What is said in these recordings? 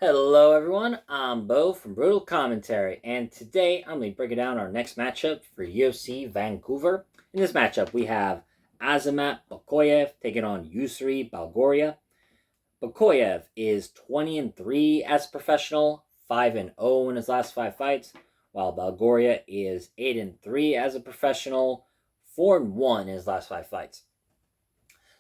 Hello, everyone. I'm Bo from Brutal Commentary, and today I'm going to be breaking down our next matchup for UFC Vancouver. In this matchup, we have Azamat Bekoev taking on Yougri Belgaroui. Bekoev is 20-3 as a professional, 5-0 in his last five fights, while Belgaroui is 8-3 as a professional, 4-1 in his last five fights.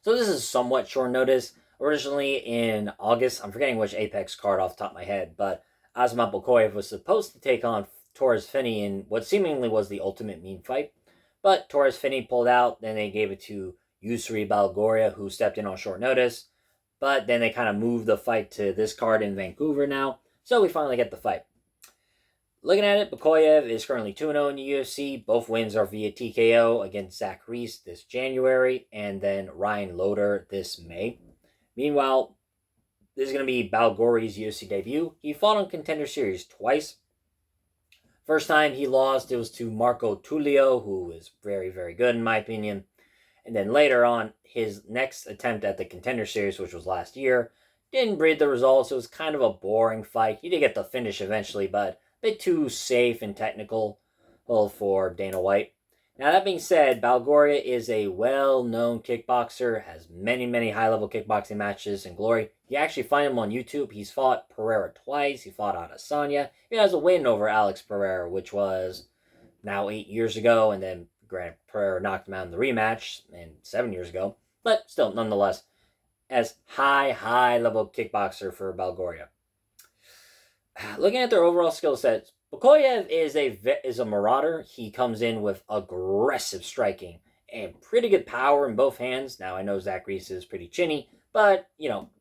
So this is somewhat short notice. Originally in August, I'm forgetting which Apex card off the top of my head, but Azamat Bekoev was supposed to take on Torres Finney in what seemingly was the ultimate meme fight. But Torres Finney pulled out, then they gave it to Yougri Belgaroui, who stepped in on short notice. But then they kind of moved the fight to this card in Vancouver now, so we finally get the fight. Looking at it, Bekoev is currently 2-0 in the UFC. Both wins are via TKO against Zach Reese this January and then Ryan Loder this May. Meanwhile, this is going to be Belgaroui's UFC debut. He fought on Contender Series twice. First time he lost, it was to Marco Tulio, who is very, very good in my opinion. And then later on, his next attempt at the Contender Series, which was last year, didn't breed the results. It was kind of a boring fight. He did get the finish eventually, but a bit too safe and technical for Dana White. Now, that being said, Belgaroui is a well-known kickboxer, has many, many high-level kickboxing matches in glory. You actually find him on YouTube. He's fought Pereira twice. He fought Adesanya. He has a win over Alex Pereira, which was now 8 years ago, and then granted, Pereira knocked him out in the rematch 7 years ago. But still, nonetheless, as high-level kickboxer for Belgaroui. Looking at their overall skill sets, Bekoev is a marauder. He comes in with aggressive striking and pretty good power in both hands. Now, I know Zach Reese is pretty chinny, but,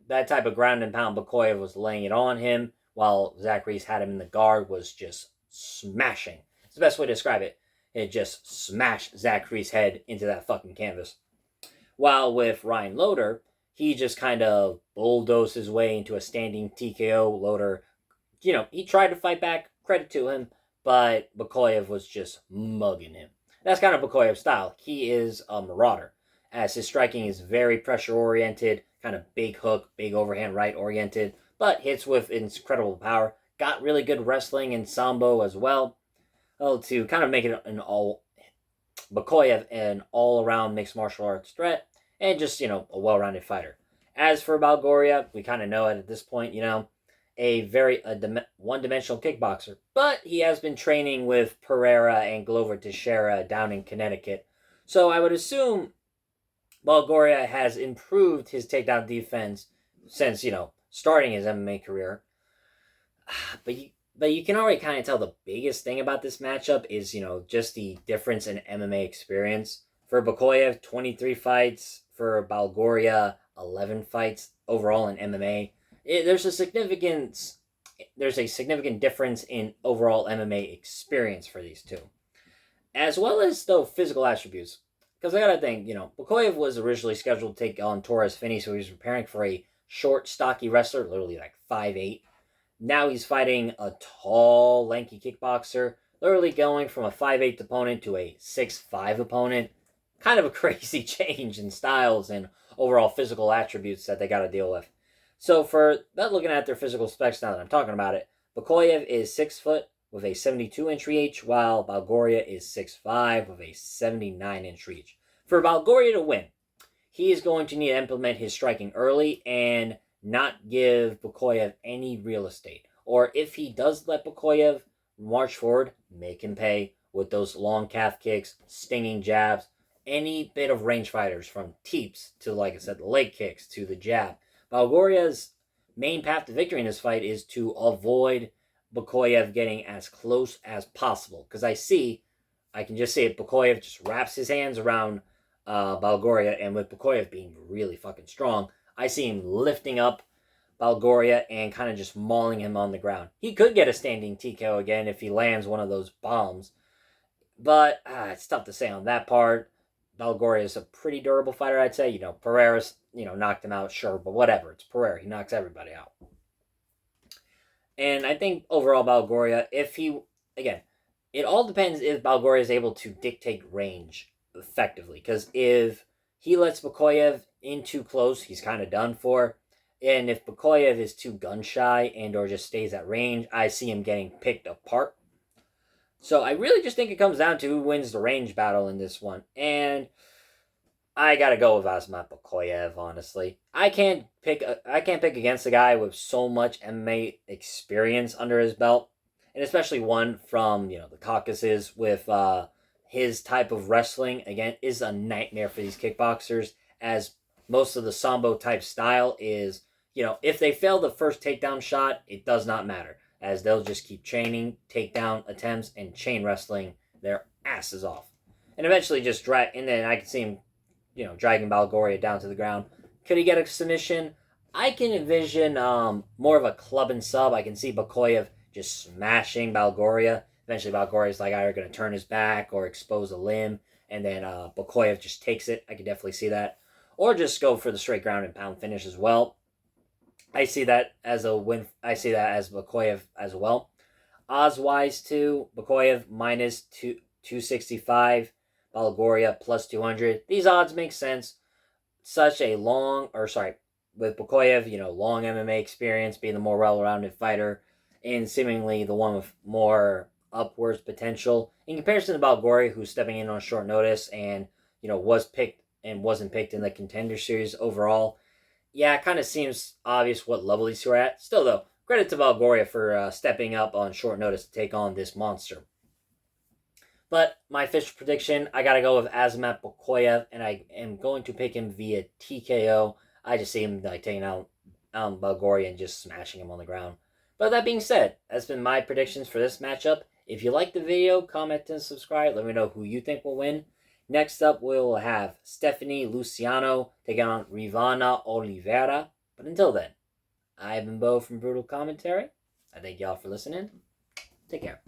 that type of ground and pound, Bekoev was laying it on him, while Zach Reese had him in the guard, was just smashing. It's the best way to describe it. It just smashed Zach Reese's head into that fucking canvas. While with Ryan Loder, he just kind of bulldozed his way into a standing TKO. Loder, he tried to fight back, credit to him, but Bekoev was just mugging him. That's kind of Bekoev's style. He is a marauder, as his striking is very pressure-oriented, kind of big hook, big overhand right-oriented, but hits with incredible power. Got really good wrestling and sambo as well, to kind of make it Bekoev an all-around mixed martial arts threat, and just, a well-rounded fighter. As for Belgaroui, we kind of know it at this point, a very one-dimensional kickboxer, but he has been training with Pereira and Glover Teixeira down in Connecticut. So I would assume Belgaroui has improved his takedown defense since, starting his MMA career. But you can already kind of tell the biggest thing about this matchup is, just the difference in MMA experience. For Bekoev, 23 fights. For Belgaroui, 11 fights overall in MMA. There's a significant difference in overall MMA experience for these two, as well as the physical attributes. Because I gotta think, Bekoev was originally scheduled to take on Torres Finney, so he was preparing for a short, stocky wrestler, literally like 5'8". Now he's fighting a tall, lanky kickboxer, literally going from a 5'8 opponent to a 6'5 opponent. Kind of a crazy change in styles and overall physical attributes that they gotta deal with. So for that, looking at their physical specs now that I'm talking about it, Bekoev is 6 foot with a 72-inch reach, while Belgaroui is 6'5 with a 79-inch reach. For Belgaroui to win, he is going to need to implement his striking early and not give Bekoev any real estate. Or if he does let Bekoev march forward, make him pay with those long calf kicks, stinging jabs, any bit of range fighters, from teeps to, like I said, the leg kicks to the jab. Belgaroui's main path to victory in this fight is to avoid Bekoev getting as close as possible. Because I can just see it, Bekoev just wraps his hands around Belgaroui, and with Bekoev being really fucking strong, I see him lifting up Belgaroui and kind of just mauling him on the ground. He could get a standing TKO again if he lands one of those bombs, but it's tough to say on that part. Belgaroui is a pretty durable fighter, I'd say. Pereira's, knocked him out, sure, but whatever. It's Pereira. He knocks everybody out. And I think overall Belgaroui, it all depends if Belgaroui is able to dictate range effectively. Because if he lets Bekoev in too close, he's kind of done for. And if Bekoev is too gun shy and or just stays at range, I see him getting picked apart. So I really just think it comes down to who wins the range battle in this one. And I gotta go with Azamat Bekoev, honestly. I can't pick against a guy with so much MMA experience under his belt. And especially one from, the Caucasus with his type of wrestling, again, is a nightmare for these kickboxers, as most of the Sambo type style is, if they fail the first takedown shot, it does not matter, as they'll just keep chaining takedown attempts and chain wrestling their asses off. And eventually just drag, and then I can see him, dragging Belgaroui down to the ground. Could he get a submission? I can envision more of a club and sub. I can see Bekoev just smashing Belgaroui. Eventually, Belgaroui's like either going to turn his back or expose a limb, and then Bekoev just takes it. I can definitely see that. Or just go for the straight ground and pound finish as well. I see that as a win. I see that as Bekoev as well. Odds-wise, too, Bekoev minus 265, Belgaroui plus 200. These odds make sense. With Bekoev, long MMA experience, being the more well-rounded fighter, and seemingly the one with more upwards potential in comparison to Belgaroui, who's stepping in on short notice and was picked and wasn't picked in the Contender Series overall. Yeah, it kind of seems obvious what level these two are at. Still, though, credit to Belgaroui for stepping up on short notice to take on this monster. But my official prediction, I gotta go with Azamat Bekoev, and I am going to pick him via TKO. I just see him taking out Belgaroui and just smashing him on the ground. But that being said, that's been my predictions for this matchup. If you liked the video, comment and subscribe. Let me know who you think will win. Next up, we'll have Stephanie Luciano taking on Rivana Oliveira. But until then, I've been Bo from Brutal Commentary. I thank y'all for listening. Take care.